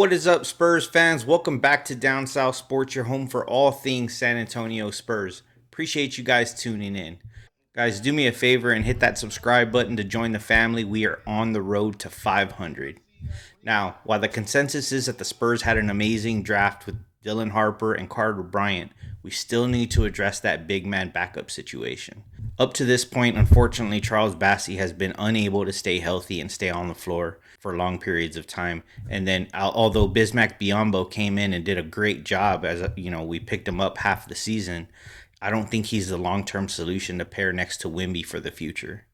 What is up, Spurs fans? Welcome back to Down South Sports, your home for all things San Antonio Spurs. Appreciate you guys tuning in. Guys, do me a favor and hit that subscribe button to join the family. We are on the road to 500. Now, while the consensus is that the Spurs had an amazing draft with Dylan Harper and Carter Bryant, we still need to address that big man backup situation. Up to this point, unfortunately, Charles Bassey has been unable to stay healthy and stay on the floor for long periods of time. And then, although Bismack Biyombo came in and did a great job, we picked him up half the season, I don't think he's the long-term solution to pair next to Wemby for the future.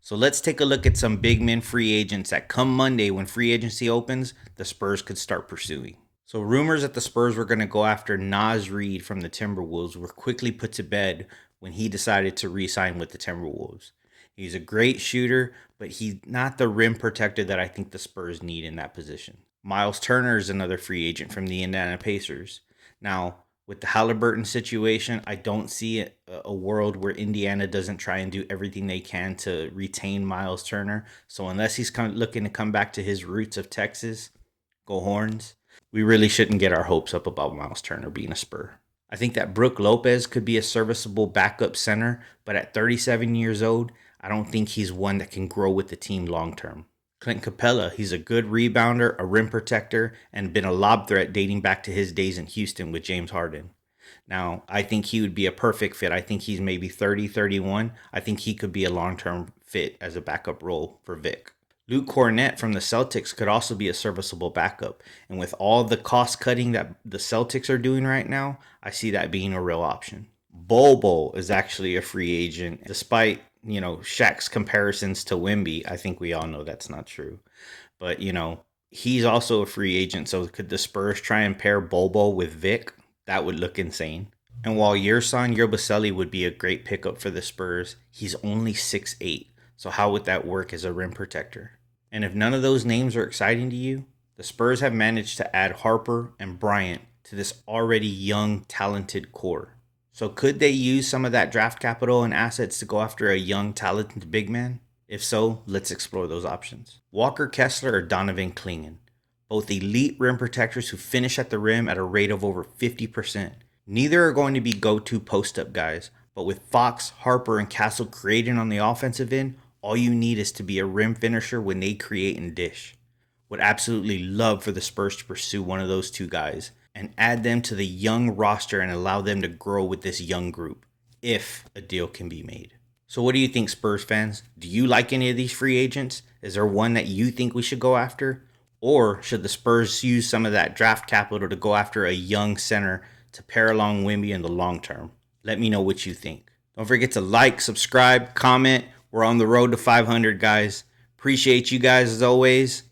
So let's take a look at some big men free agents that come Monday when free agency opens, the Spurs could start pursuing. So rumors that the Spurs were going to go after Naz Reid from the Timberwolves were quickly put to bed when he decided to re-sign with the Timberwolves. He's a great shooter, but he's not the rim protector that I think the Spurs need in that position. Miles Turner is another free agent from the Indiana Pacers. Now, with the Halliburton situation, I don't see a world where Indiana doesn't try and do everything they can to retain Miles Turner. So unless he's looking to come back to his roots of Texas, go Horns, we really shouldn't get our hopes up about Miles Turner being a Spur. I think that Brook Lopez could be a serviceable backup center, but at 37 years old, I don't think he's one that can grow with the team long term. Clint Capella, he's a good rebounder, a rim protector, and been a lob threat dating back to his days in Houston with James Harden. Now, I think he would be a perfect fit. I think he's maybe 30, 31. I think he could be a long-term fit as a backup role for Vic. Luke Cornett from the Celtics could also be a serviceable backup. And with all the cost cutting that the Celtics are doing right now, I see that being a real option. Bol is actually a free agent. Despite, Shaq's comparisons to Wemby, I think we all know that's not true. But, he's also a free agent. So could the Spurs try and pair Bol with Vic? That would look insane. And while Yerson Yabusele would be a great pickup for the Spurs, he's only 6'8". So how would that work as a rim protector? And if none of those names are exciting to you, the Spurs have managed to add Harper and Bryant to this already young, talented core. So could they use some of that draft capital and assets to go after a young, talented big man? If so, let's explore those options. Walker Kessler or Donovan Clingan, both elite rim protectors who finish at the rim at a rate of over 50%. Neither are going to be go-to post-up guys, but with Fox, Harper, and Castle creating on the offensive end, all you need is to be a rim finisher when they create and dish. Would absolutely love for the Spurs to pursue one of those two guys and add them to the young roster and allow them to grow with this young group, if a deal can be made. So what do you think, Spurs fans? Do you like any of these free agents? Is there one that you think we should go after? Or should the Spurs use some of that draft capital to go after a young center to pair along Wemby in the long term? Let me know what you think. Don't forget to like, subscribe, comment. We're on the road to 500, guys. Appreciate you guys as always.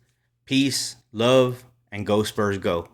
Peace, love, and go Spurs go.